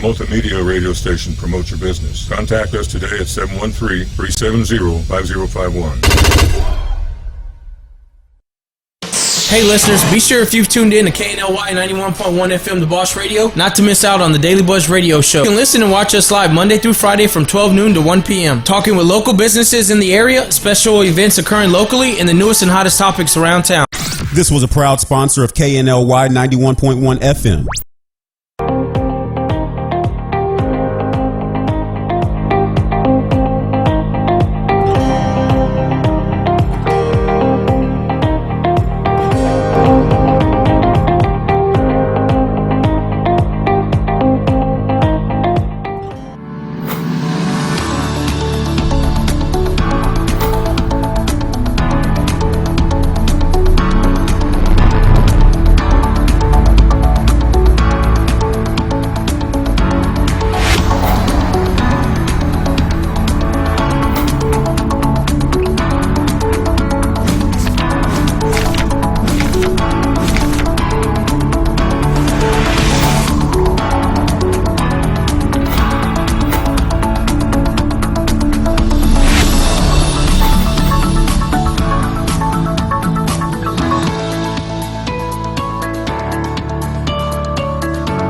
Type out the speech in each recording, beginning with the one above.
multimedia radio station promote your business. Contact us today at 713-370-5051. Hey listeners, be sure if you've tuned in to KNLY 91.1 FM The Boss Radio, not to miss out on the Daily Buzz Radio Show. You can listen and watch us live Monday through Friday from 12 noon to 1 p.m. Talking with local businesses in the area, special events occurring locally, and the newest and hottest topics around town. This was a proud sponsor of KNLY 91.1 FM.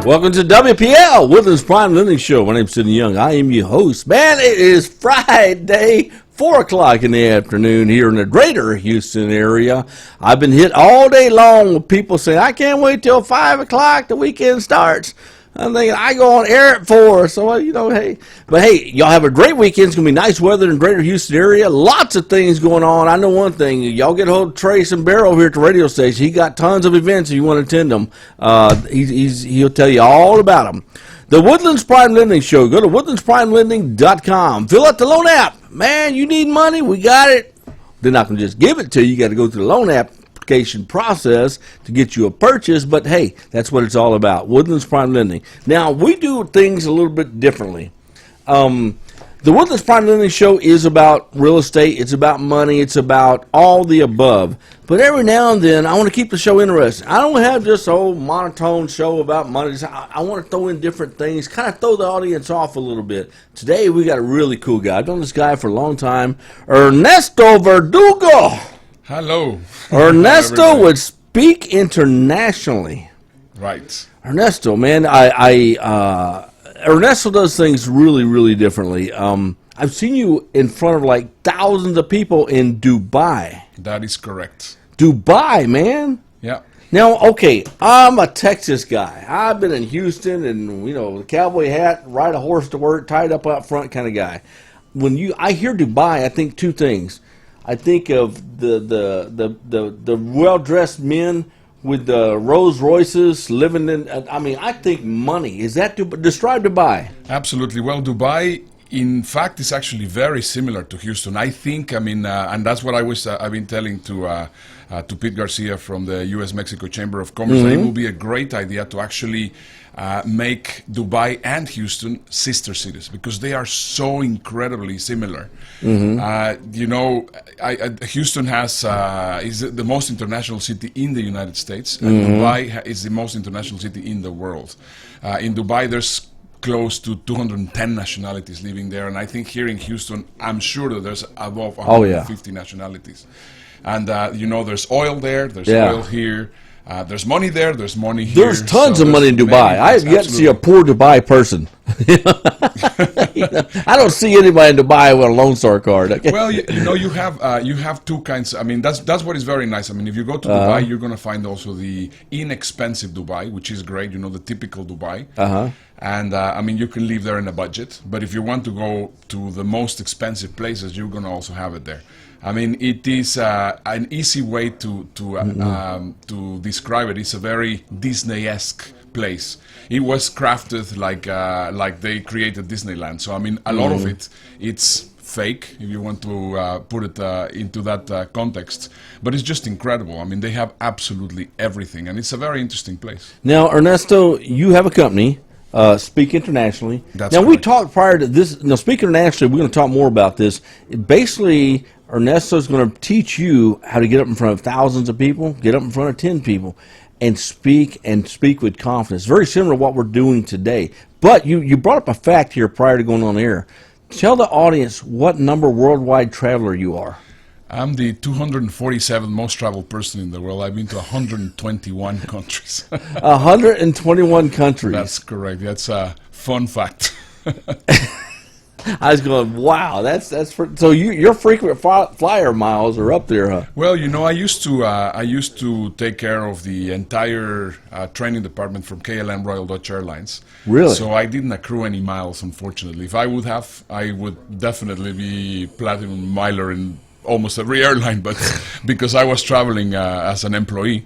Welcome to WPL, Woodlands Prime Lending Show. My name's Sidney Young. I am your host. Man, it is Friday, 4 o'clock in the afternoon here in the greater Houston area. I've been hit all day long with people saying, I can't wait till 5 o'clock, the weekend starts. I'm thinking, I go on air at 4, so, hey. But, hey, y'all have a great weekend. It's going to be nice weather in the greater Houston area. Lots of things going on. I know one thing. Y'all get a hold of Trace and Barrow here at the radio station. He got tons of events if you want to attend them. He'll tell you all about them. The Woodlands Prime Lending Show. Go to woodlandsprimelending.com. Fill out the loan app. Man, you need money? We got it. They're not going to just give it to you. You got to go through the loan app process to get you a purchase, but hey, that's what it's all about. Woodlands Prime Lending. Now, we do things a little bit differently. The Woodlands Prime Lending Show is about real estate, it's about money, it's about all the above. But every now and then, I want to keep the show interesting. I don't have just a whole monotone show about money. I want to throw in different things, kind of throw the audience off a little bit. Today, we got a really cool guy. I've known this guy for a long time, Ernesto Verdugo. Hello. Ernesto would speak internationally. Right. Ernesto, man, Ernesto does things really, really differently. I've seen you in front of like thousands of people in Dubai. That is correct. Dubai, man. Yeah. Now, okay, I'm a Texas guy. I've been in Houston and, the cowboy hat, ride a horse to work, tied up out front kind of guy. When I hear Dubai, I think two things. I think of the well-dressed men with the Rolls Royces living in. I think money. Is that describe Dubai? Absolutely. Well, Dubai, in fact, is actually very similar to Houston. I think. And that's what I've been telling to Pete Garcia from the U.S.-Mexico Chamber of Commerce. It will be a great idea to actually make Dubai and Houston sister cities because they are so incredibly similar. Houston is the most international city in the United States, and Dubai is the most international city in the world. In Dubai, there's close to 210 nationalities living there, and I think here in Houston, I'm sure that there's above 150 nationalities. And there's oil there, there's oil here. There's money there. There's money here. There's tons of money in Dubai. I have yet to see a poor Dubai person. I don't see anybody in Dubai with a Lone Star card. Well, you have two kinds. That's what is very nice. If you go to Dubai, you're going to find also the inexpensive Dubai, which is great. The typical Dubai. And you can live there in a budget. But if you want to go to the most expensive places, you're going to also have it there. It is an easy way to describe it. It's a very Disney-esque place. It was crafted like they created Disneyland. So a lot of it's fake, if you want to put it into that context. But it's just incredible. They have absolutely everything, and it's a very interesting place. Now, Ernesto, you have a company. Speak Internationally. That's now, correct. we talked prior to this. Now, Speak Internationally, we're going to talk more about this. Basically, Ernesto's going to teach you how to get up in front of thousands of people, get up in front of 10 people, and speak with confidence. Very similar to what we're doing today. But you brought up a fact here prior to going on air. Tell the audience what number worldwide traveler you are. I'm the 247th most traveled person in the world. I've been to 121 countries. 121 countries. That's correct. That's a fun fact. I was going, wow, so your frequent flyer miles are up there, huh? Well, I used to take care of the entire training department from KLM Royal Dutch Airlines. Really? So I didn't accrue any miles, unfortunately. If I would have, I would definitely be platinum miler in almost every airline, but because I was traveling as an employee,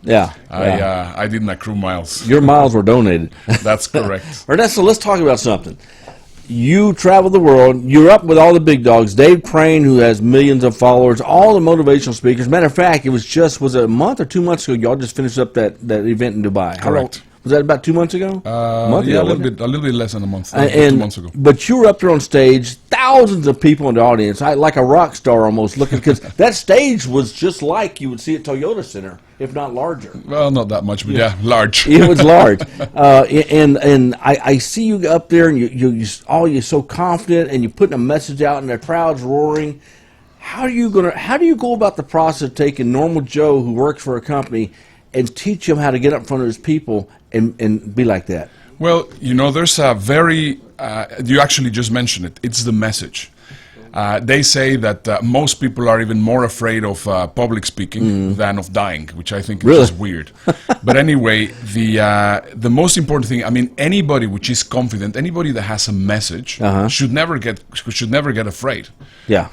I didn't accrue miles. Your miles were donated. That's correct. Ernesto, let's talk about something. You travel the world. You're up with all the big dogs. Dave Crane, who has millions of followers, all the motivational speakers. Matter of fact, was it a month or 2 months ago? Y'all just finished up that event in Dubai. Correct. Was that about 2 months ago? A little bit less than a month. 2 months ago. But you were up there on stage, thousands of people in the audience, like a rock star almost looking, because that stage was just like you would see at Toyota Center, if not larger. Well, not that much, but yeah large. It was large, and I see you up there, and you're so confident, and you're putting a message out, and the crowd's roaring. How do you go about the process of taking normal Joe who works for a company and teach him how to get up in front of his people and be like that? Well, there's a very, you actually just mentioned it, it's the message. They say that most people are even more afraid of public speaking than of dying, which I think is just weird. But anyway, the most important thing, anybody which is confident, anybody that has a message should never get afraid. Yeah.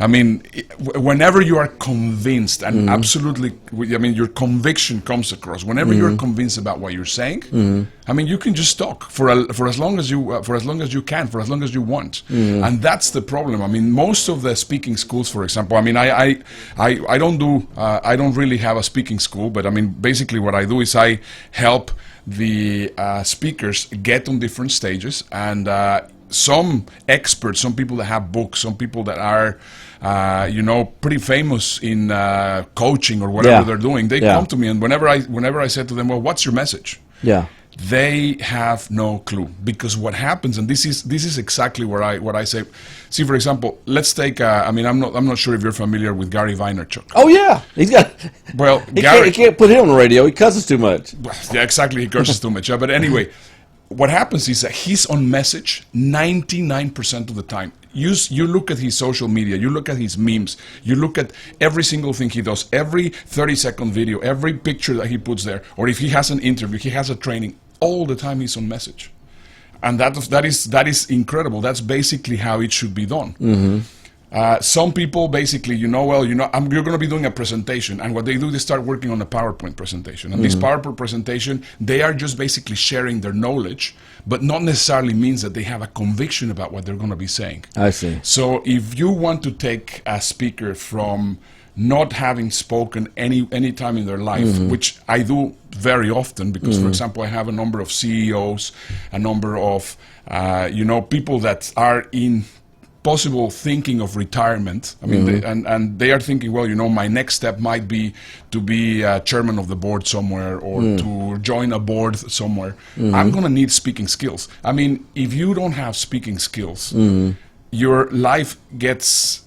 Whenever you are convinced, and absolutely, your conviction comes across. Whenever you're convinced about what you're saying, you can just talk for as long as you can, for as long as you want, and that's the problem. Most of the speaking schools, for example, I don't really have a speaking school, but basically what I do is I help the speakers get on different stages, and some experts, some people that have books, some people that are pretty famous in coaching or whatever they're doing, they come to me, and whenever I said to them, well, what's your message? Yeah. They have no clue, because what happens, and this is exactly what I say. See, for example, let's take. I'm not sure if you're familiar with Gary Vaynerchuk. Oh yeah, he's got. Well, he can't put him on the radio. He cusses too much. Yeah, exactly. He curses too much. But anyway, what happens is that he's on message 99% of the time. You look at his social media, you look at his memes, you look at every single thing he does, every 30-second video, every picture that he puts there, or if he has an interview, he has a training, all the time he's on message. And that is incredible. That's basically how it should be done. Some people basically, you're going to be doing a presentation, and what they do, they start working on a PowerPoint presentation. And this PowerPoint presentation, they are just basically sharing their knowledge, but not necessarily means that they have a conviction about what they're going to be saying. I see. So if you want to take a speaker from not having spoken any time in their life, which I do very often, because, for example, I have a number of CEOs, a number of, people that are in possible thinking of retirement. They are thinking, well, my next step might be to be chairman of the board somewhere, or to join a board somewhere. I'm going to need speaking skills. If you don't have speaking skills, your life gets...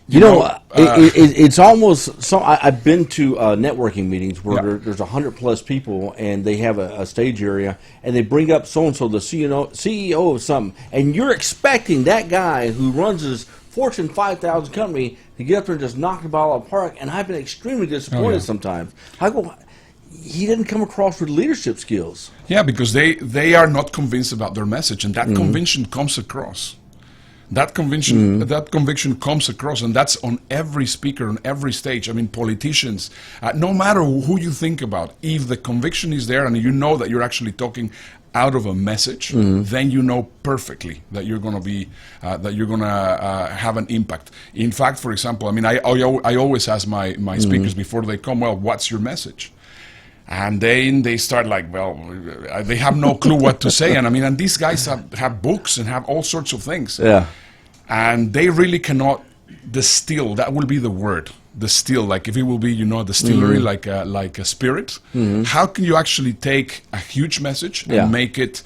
it's almost so. I've been to networking meetings where there's 100+ people, and they have a stage area, and they bring up so and so, the CEO of something, and you're expecting that guy who runs his Fortune 5,000 company to get up there and just knock the ball out of the park. And I've been extremely disappointed sometimes. I go, he didn't come across with leadership skills. Yeah, because they are not convinced about their message, and that conviction comes across. That conviction comes across, and that's on every speaker, on every stage. Politicians, no matter who you think about, if the conviction is there and you know that you're actually talking out of a message, then you know perfectly that you're going to be, have an impact. In fact, for example, I always ask my speakers before they come, well, what's your message? And then they start like, well, they have no clue what to say. And these guys have books and have all sorts of things. Yeah. And they really cannot distill, that will be the word. distill, like if it will be, you know, a distillery, like a spirit, how can you actually take a huge message and Yeah. make it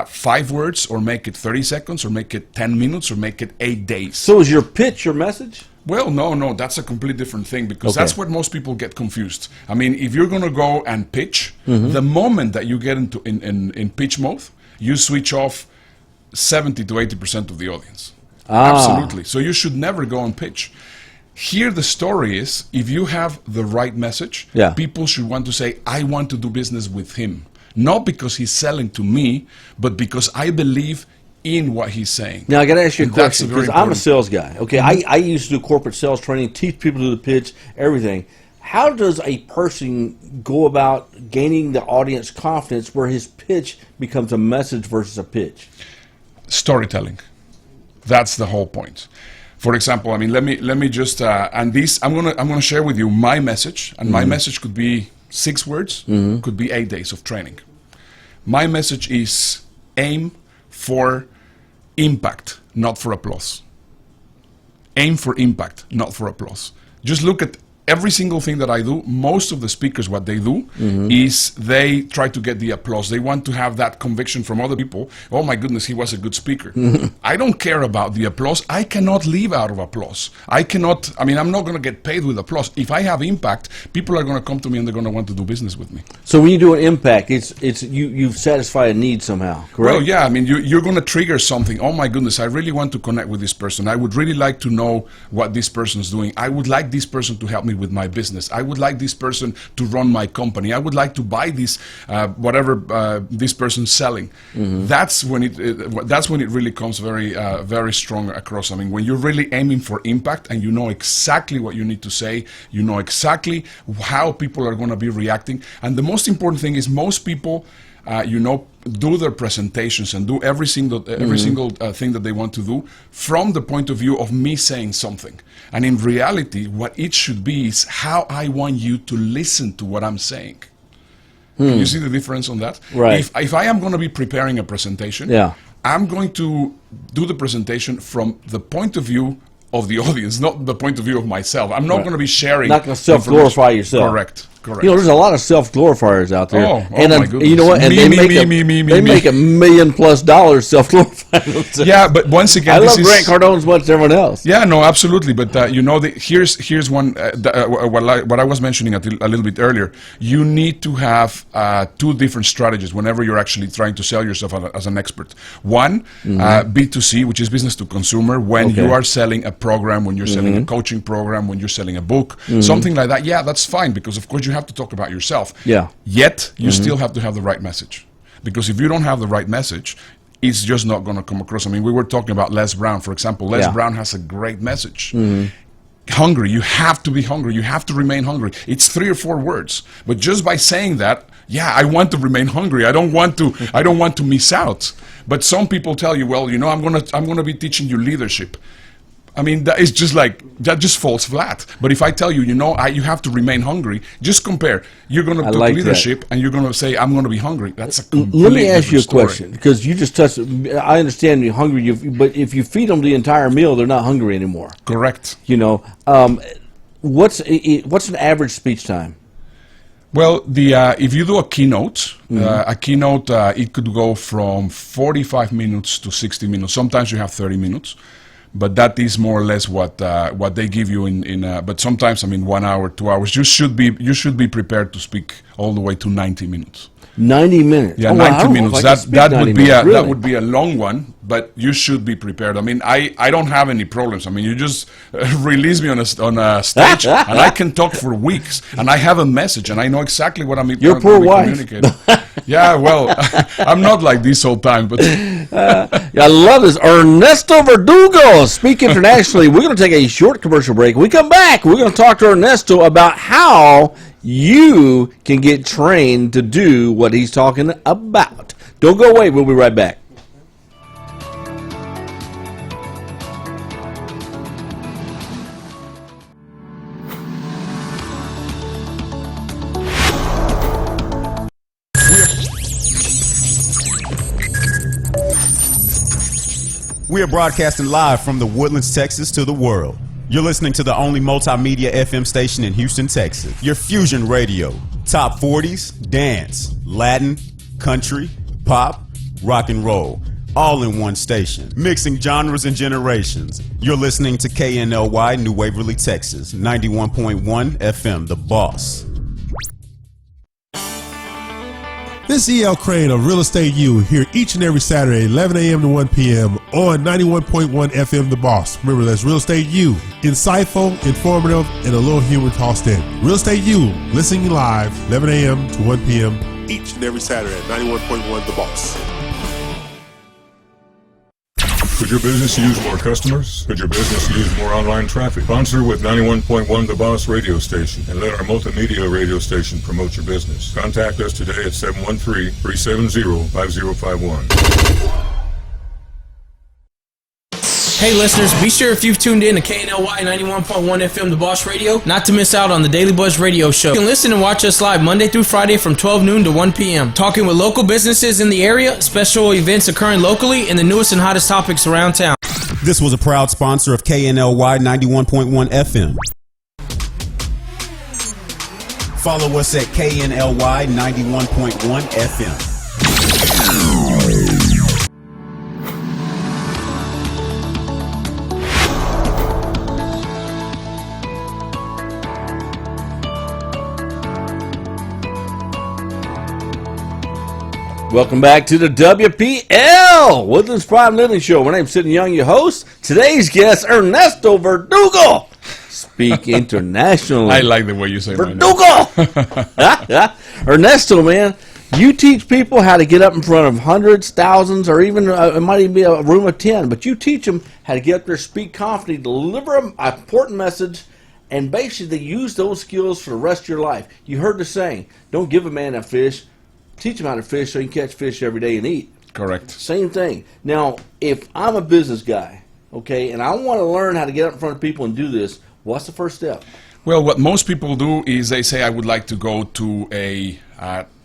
5 words, or make it 30 seconds, or make it 10 minutes, or make it 8 days? So is your pitch your message? Well, no, that's a completely different thing, because Okay. that's what most people get confused. I mean, if you're going to go and pitch, the moment that you get into in pitch mode, you switch off 70 to 80% of the audience. Absolutely. So you should never go and pitch. Here the story is, if you have the right message, Yeah. people should want to say, I want to do business with him. Not because he's selling to me, but because I believe in what he's saying. Now I got to ask you a And that's question, very because I'm a important. sales guy. Okay, I used to do corporate sales training, teach people to do the pitch, everything. How does a person go about gaining the audience confidence where his pitch becomes a message versus a pitch? Storytelling. That's the whole point. For example, I mean, let me just and this I'm gonna share with you my message, and my message could be 6 words, could be 8 days of training. My message is aim for impact, not for applause. Aim for impact, not for applause. Just look at every single thing that I do. Most of the speakers, what they do is they try to get the applause. They want to have that conviction from other people. Oh my goodness, he was a good speaker. I don't care about the applause. I cannot live out of applause. I'm not going to get paid with applause. If I have impact, people are going to come to me and they're going to want to do business with me. So when you do an impact, it's you satisfy a need somehow, correct? Well, yeah, I mean, you're going to trigger something. Oh my goodness, I really want to connect with this person. I would really like to know what this person's doing. I would like this person to help me with my business. I would like this person to run my company. I would like to buy this, whatever this person's selling. That's when it really comes very strong across. I mean, when you're really aiming for impact and you know exactly what you need to say, you know exactly how people are going to be reacting. And the most important thing is most people, do their presentations and do every single thing that they want to do from the point of view of me saying something. And in reality, what it should be is how I want you to listen to what I'm saying. You see the difference on that? Right. If I am going to be preparing a presentation, Yeah. I'm going to do the presentation from the point of view of the audience, not the point of view of myself. I'm not going to be sharing. Not going to self-glorify information. yourself. Correct. You know, there's a lot of self-glorifiers out there. Oh and my goodness. you know what? And Me, they me, make me. make $1 million+ self-glorifying themselves. Yeah, but once again, I this love is, Grant Cardone as much as everyone else. Yeah, no, absolutely. But here's one. What I was mentioning a little bit earlier. You need to have 2 different strategies whenever you're actually trying to sell yourself as an expert. One, B2C, which is business to consumer. When you are selling a program, when you're selling a coaching program, when you're selling a book, something like that. Yeah, that's fine, because of course you have to talk about yourself. Yeah. Yet you still have to have the right message, because if you don't have the right message, it's just not going to come across. I mean, we were talking about Les Brown, for example. Les Brown has a great message. Hungry. You have to be hungry. You have to remain hungry. It's 3 or 4 words, but just by saying that, yeah, I want to remain hungry. I don't want to miss out. But some people tell you, well, I'm going to be teaching you leadership. I mean, that just falls flat. But if I tell you, you have to remain hungry, just compare. You're going to talk like leadership, and you're going to say, I'm going to be hungry. That's a completely Let me ask you a different story. question, because you just touched. I understand you're hungry, but if you feed them the entire meal, they're not hungry anymore. Correct. What's an average speech time? Well, if you do a keynote, it could go from 45 minutes to 60 minutes. Sometimes you have 30 minutes. But that is more or less what they give you but sometimes, 1 hour, 2 hours. You should be prepared to speak all the way to 90 minutes. 90 minutes. Yeah, oh, 90 minutes. That would be a Really? long one, but you should be prepared. I mean, I don't have any problems. I mean, you just release me on a stage, and I can talk for weeks, and I have a message, and I know exactly what I'm. Your poor wife. Yeah, well, I'm not like this all time, but I love this. Ernesto Verdugo, Speak Internationally. We're going to take a short commercial break. When we come back, we're going to talk to Ernesto about how you can get trained to do what he's talking about. Don't go away. We'll be right back. We are broadcasting live from the Woodlands, Texas to the world. You're listening to the only multimedia FM station in Houston, Texas. Your Fusion Radio. Top 40s, dance, Latin, country, pop, rock and roll. All in one station. Mixing genres and generations. You're listening to KNLY New Waverly, Texas. 91.1 FM, The Boss. This is E.L. Crane of Real Estate U here each and every Saturday, 11 a.m. to 1 p.m. on 91.1 FM The Boss. Remember, that's Real Estate U. Insightful, informative, and a little humor tossed in. Real Estate U, listening live, 11 a.m. to 1 p.m. each and every Saturday at 91.1 The Boss. Could your business use more customers? Could your business use more online traffic? Sponsor with 91.1 The Boss radio station and let our multimedia radio station promote your business. Contact us today at 713-370-5051. Hey listeners, be sure if you've tuned in to KNLY 91.1 FM The Boss Radio, not to miss out on the Daily Buzz Radio Show. You can listen and watch us live Monday through Friday from 12 noon to 1 p.m. Talking with local businesses in the area, special events occurring locally, and the newest and hottest topics around town. This was a proud sponsor of KNLY 91.1 FM. Follow us at KNLY 91.1 FM. Welcome back to the WPL Woodlands Prime Living Show. My name's Sidney Young, your host. Today's guest, Ernesto Verdugo. Speak internationally. I like the way you say Verdugo. Ernesto, man, you teach people how to get up in front of hundreds, thousands, or even it might even be a room of 10. But you teach them how to get up there, speak confidently, deliver an important message, and basically use those skills for the rest of your life. You heard the saying, don't give a man a fish. Teach them how to fish so you can catch fish every day and eat. Correct. Same thing. Now, if I'm a business guy, okay, and I want to learn how to get up in front of people and do this, what's the first step? Well, what most people do is they say, I would like to go to a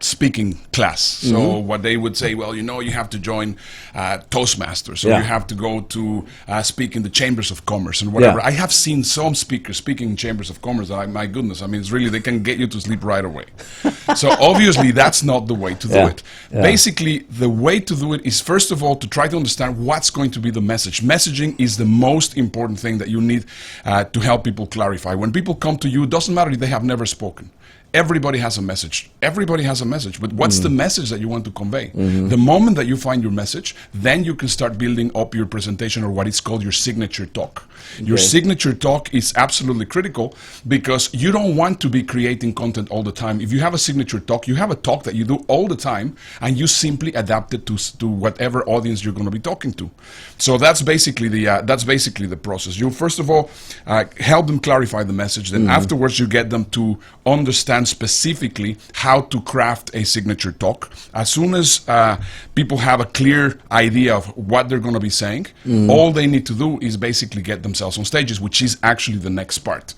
speaking class. So what they would say, well, you have to join Toastmasters, or you have to go to speak in the chambers of commerce and whatever. Yeah. I have seen some speakers speaking in chambers of commerce that, my goodness, I mean, it's really, they can get you to sleep right away. So obviously that's not the way to do it. Yeah. Basically, the way to do it is, first of all, to try to understand what's going to be the message. Messaging is the most important thing that you need to help people clarify. When people come to you, it doesn't matter if they have never spoken. Everybody has a message. Everybody has a message. But what's the message that you want to convey? The moment that you find your message, then you can start building up your presentation, or what is called your signature talk. Your signature talk is absolutely critical, because you don't want to be creating content all the time. If you have a signature talk, you have a talk that you do all the time, and you simply adapt it to whatever audience you're going to be talking to. So that's basically the process. You first of all help them clarify the message. Then afterwards you get them to understand specifically how to craft a signature talk. As soon as people have a clear idea of what they're going to be saying, all they need to do is basically get themselves on stages, which is actually the next part.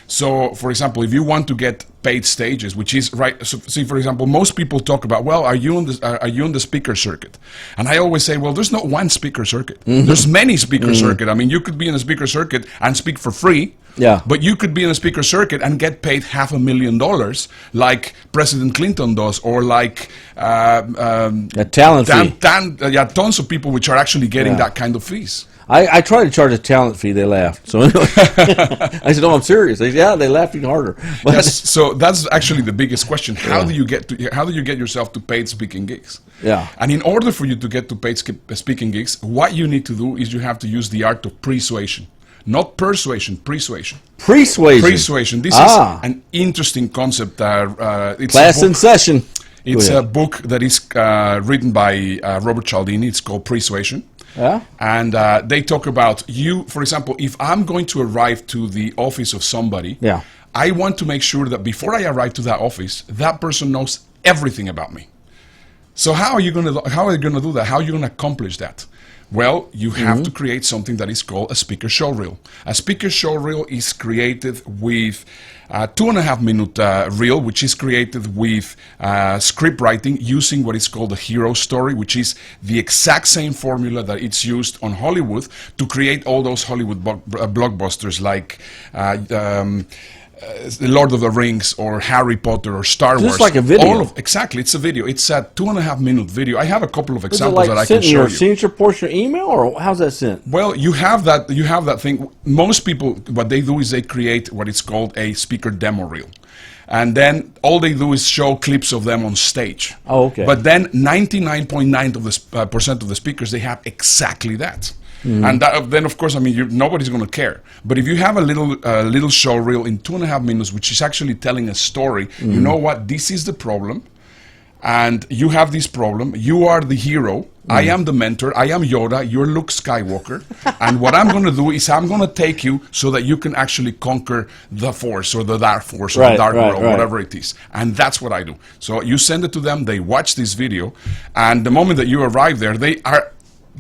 So, for example, if you want to get paid stages, which is right. So, see, for example, most people talk about, well, are you on the speaker circuit? And I always say, well, there's not one speaker circuit. There's many speaker circuit. I mean, you could be in a speaker circuit and speak for free. Yeah. But you could be in a speaker circuit and get paid $500,000, like President Clinton does, or like A talent fee. Tons of people which are actually getting that kind of fees. I tried to charge a talent fee. They laughed. So anyway, I said, "No, I'm serious." They said, "Yeah." They laughed even harder. But Yes, so that's actually the biggest question. How do you get yourself to paid speaking gigs? Yeah. And in order for you to get to paid speaking gigs, what you need to do is you have to use the art of persuasion. Not persuasion, persuasion. Persuasion. This is an interesting concept. It's Class in session. It's a book that is written by Robert Cialdini. It's called Persuasion. Yeah. And they talk about you, for example, if I'm going to arrive to the office of somebody, I want to make sure that before I arrive to that office, that person knows everything about me. So how are you going to do that? How are you going to accomplish that? Well, you have to create something that is called a speaker show reel. A speaker show reel is created with a 2.5 minute reel, which is created with script writing using what is called the hero story, which is the exact same formula that it's used on Hollywood to create all those Hollywood blockbusters like The Lord of the Rings or Harry Potter or Star Wars. Just like a video. Exactly, it's a video. It's a 2.5 minute video. I have a couple of Is it examples like that I can sent in show your you. signature portion of email, or how's that sent? Well, you have that thing. Most people, what they do is they create what is called a speaker demo reel. And then all they do is show clips of them on stage. Oh, okay. But then 99.9% of the percent of the speakers, they have exactly that. And then, of course, I mean, nobody's going to care. But if you have a little show reel in 2.5 minutes, which is actually telling a story, you know what? This is the problem, and you have this problem. You are the hero. I am the mentor. I am Yoda. You're Luke Skywalker. And what I'm going to do is I'm going to take you so that you can actually conquer the Force or the Dark Force or the Dark World, whatever it is. And that's what I do. So you send it to them. They watch this video, and the moment that you arrive there, they are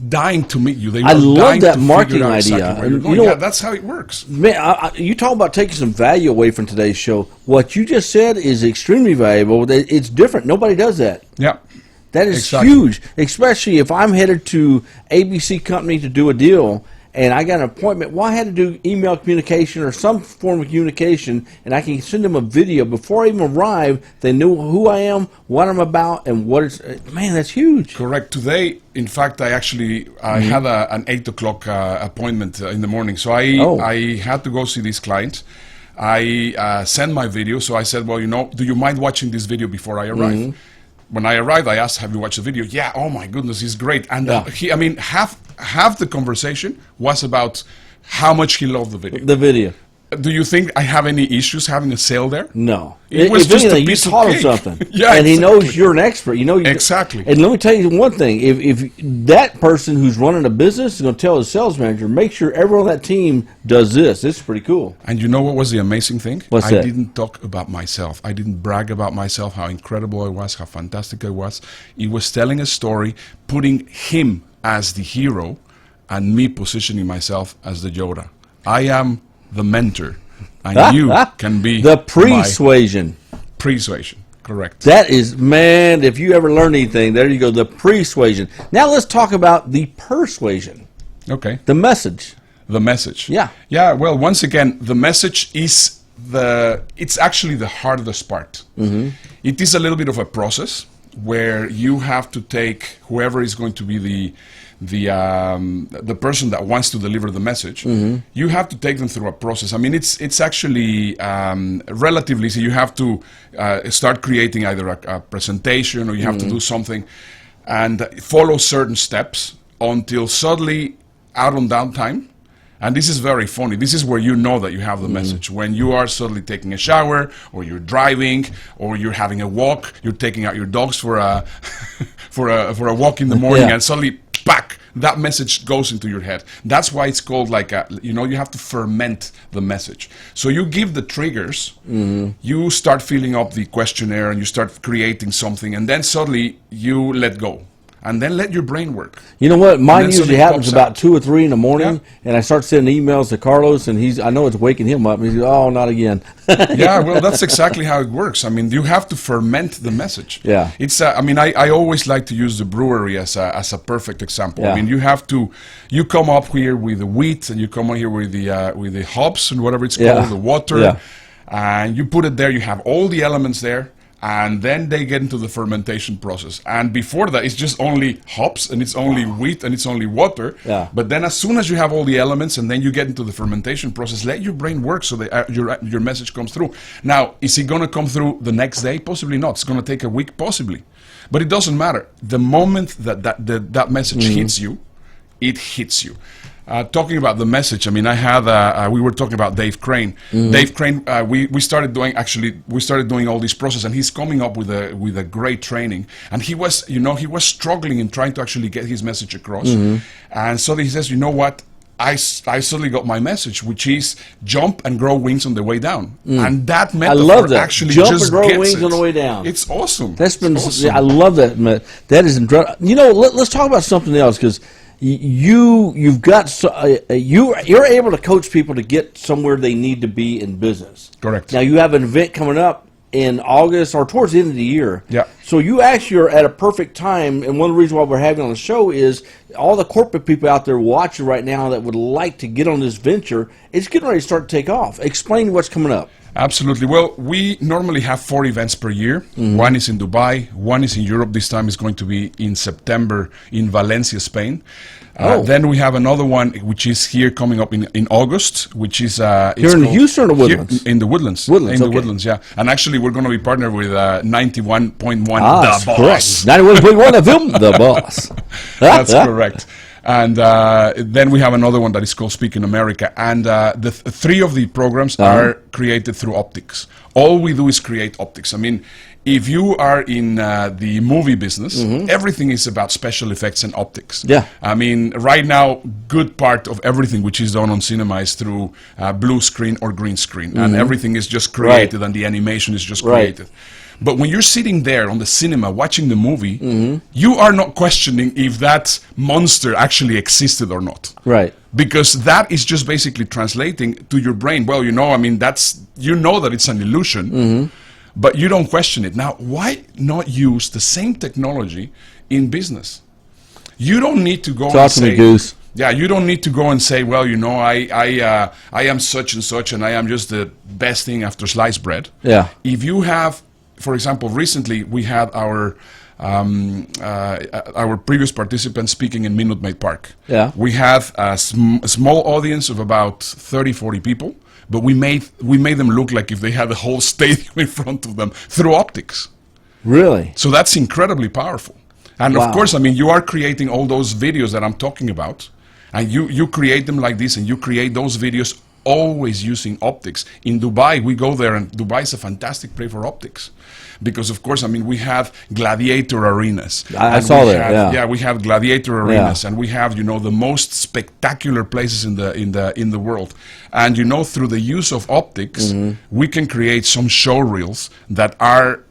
dying to meet you. They I love dying that to marketing figure out idea. exactly where you're And going. you know Yeah, what- that's how it works. Man, you talk about taking some value away from today's show. What you just said is extremely valuable. It's different. Nobody does that. Yeah. That is Exactly. huge, especially if I'm headed to ABC Company to do a deal and I got an appointment. Well, I had to do email communication or some form of communication, and I can send them a video before I even arrive. They knew who I am, what I'm about, and what it's. Man, that's huge. Correct. Today, in fact, I had an 8 o'clock appointment in the morning. So I had to go see this client. I sent my video. So I said, well, do you mind watching this video before I arrive? When I arrived, I asked, have you watched the video? Yeah, oh my goodness, it's great. And half the conversation was about how much he loved the video. The video. Do you think I have any issues having a sale there? No. It was If just a anything, you piece of taught him cake. something. Yeah, and he knows exactly. you're an expert. Exactly. And let me tell you one thing. If that person who's running a business is going to tell his sales manager, make sure everyone on that team does this. This is pretty cool. And you know what was the amazing thing? What's I that? didn't talk about myself. I didn't brag about myself, how incredible I was, how fantastic I was. It was telling a story, putting him as the hero, and me positioning myself as the Yoda. I am the mentor, and you can be the my persuasion. persuasion. Correct. That is, man, if you ever learn anything, there you go, the persuasion. Now let's talk about the persuasion, Okay. the message. The message. Yeah. Yeah, well, once again, the message is it's actually the hardest part. It is a little bit of a process where you have to take whoever is going to be the person that wants to deliver the message. You have to take them through a process. I mean, it's actually relatively easy. You have to start creating either a presentation, or you have to do something and follow certain steps until suddenly, out on downtime. And this is very funny. This is where you know that you have the message. When you are suddenly taking a shower, or you're driving, or you're having a walk, you're taking out your dogs for a for a walk in the morning, Yeah. and suddenly, back, that message goes into your head. That's why it's called you have to ferment the message. So you give the triggers, you start filling up the questionnaire, and you start creating something, and then suddenly you let go. And then let your brain work. You know what? Mine then usually something happens pops about out. 2 or 3 in the morning, Yeah. and I start sending emails to Carlos, and I know it's waking him up. And he's, oh, not again. Yeah, well, that's exactly how it works. I mean, you have to ferment the message. Yeah. It's. I always like to use the brewery as a perfect example. Yeah. I mean, you come up here with the wheat, and you come up here with the hops and whatever it's called, Yeah. the water, Yeah. and you put it there. You have all the elements there. And then they get into the fermentation process. And before that, it's just only hops, and it's only wheat, and it's only water. Yeah. But then as soon as you have all the elements, and then you get into the fermentation process, let your brain work so that your message comes through. Now, is it going to come through the next day? Possibly not. It's going to take a week, possibly. But it doesn't matter. The moment that message hits you, it hits you. Talking about the message, I mean, we were talking about Dave Crane. Dave Crane, we started doing all this process, and he's coming up with a great training. And he was struggling in trying to actually get his message across. And so he says, you know what? I suddenly got my message, which is jump and grow wings on the way down. And that metaphor love that. actually Jump just and grow gets wings it. on the way down. It's awesome. That's been. It's awesome. I love that. That is incredible. Let's talk about something else, because you've got you're able to coach people to get somewhere they need to be in business. Correct. Now you have an event coming up in August or towards the end of the year. Yeah. So you actually are at a perfect time, and one of the reasons why we're having on the show is all the corporate people out there watching right now that would like to get on this venture. It's getting ready to start to take off. Explain what's coming up. Absolutely. Well, we normally have 4 events per year. One is in Dubai, one is in Europe. This time is going to be in September in Valencia, Spain. Then we have another one which is here coming up in August, which is Here in Houston or Woodlands? In the Woodlands. Woodlands, in the okay. Woodlands, yeah. And actually, we're going to be partnered with 91.1 that's The Boss. correct. 91.1 FM, The Boss. That's correct. And then we have another one that is called Speak in America. And the 3 of the programs are created through optics. All we do is create optics. I mean, if you are in the movie business, everything is about special effects and optics. Yeah. I mean, right now, good part of everything which is done on cinema is through blue screen or green screen. And everything is just created and the animation is just created. But when you're sitting there on the cinema watching the movie, you are not questioning if that monster actually existed or not. Right. Because that is just basically translating to your brain. Well, I mean, you know that it's an illusion, but you don't question it. Now, why not use the same technology in business? You don't need to go and say, Goose. yeah, you don't need to go and say, well, I am such and such, and I am just the best thing after sliced bread. Yeah. If you have, for example, recently we had our previous participants speaking in Minute Maid Park. Yeah. We had a small audience of about 30, 40 people, but we made them look like if they had the whole stadium in front of them through optics. Really? So that's incredibly powerful. And of course, I mean, you are creating all those videos that I'm talking about, and you create them like this, and you create those videos always using optics. In Dubai, we go there, and Dubai is a fantastic place for optics. Because of course, I mean, we have gladiator arenas. I saw that. Yeah, we have gladiator arenas, and we have the most spectacular places in the world. And through the use of optics, we can create some show reels that are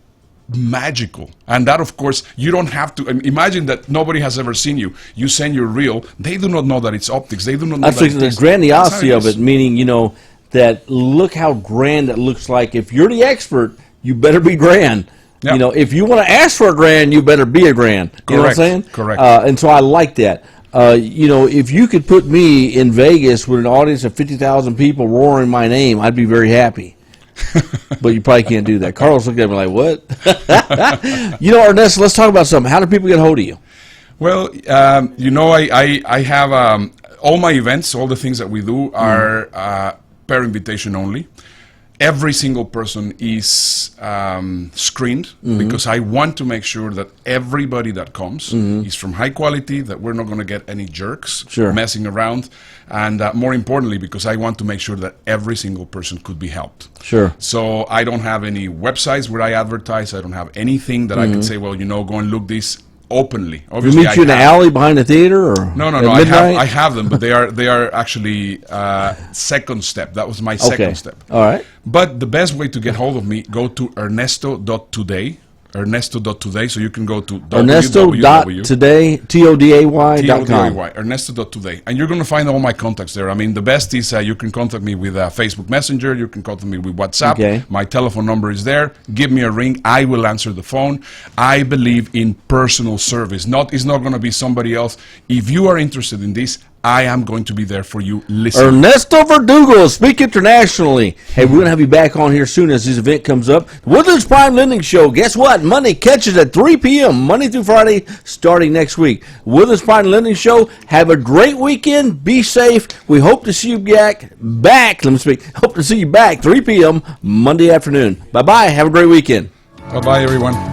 magical. And that, of course, you don't have to imagine that nobody has ever seen you. You send your reel; they do not know that it's optics. They do not know that the grandiosity of it, meaning that look how grand it looks like. If you're the expert, you better be grand. Yep. If you want to ask for a grand, you better be a grand. You know what I'm saying? Correct. And so I like that. If you could put me in Vegas with an audience of 50,000 people roaring my name, I'd be very happy. But you probably can't do that. Carlos looked at me like, what? Ernesto, let's talk about something. How do people get a hold of you? Well, I have all my events, all the things that we do are per invitation only. Every single person is screened because I want to make sure that everybody that comes is from high quality, that we're not going to get any jerks messing around, and more importantly, because I want to make sure that every single person could be helped. Sure. So I don't have any websites where I advertise. I don't have anything that I can say, well, go and look this openly. Obviously, you meet you in the alley behind the theater, or no. I have them, but they are actually second step. That was my second step. All right. But the best way to get hold of me, go to ernesto.today. Ernesto.today, so you can go to Ernesto.today, TODAY.com. Ernesto.today. And you're going to find all my contacts there. I mean, the best is you can contact me with Facebook Messenger, you can contact me with WhatsApp. Okay. My telephone number is there. Give me a ring. I will answer the phone. I believe in personal service. It's not going to be somebody else. If you are interested in this, I am going to be there for you. Listen. Ernesto Verdugo, speak internationally. Hey, we're going to have you back on here soon as this event comes up. Woodlands Prime Lending Show. Guess what? Monday catches at 3 p.m. Monday through Friday, starting next week. Woodlands Prime Lending Show. Have a great weekend. Be safe. We hope to see you back. Hope to see you back 3 p.m. Monday afternoon. Bye-bye. Have a great weekend. Bye-bye, everyone.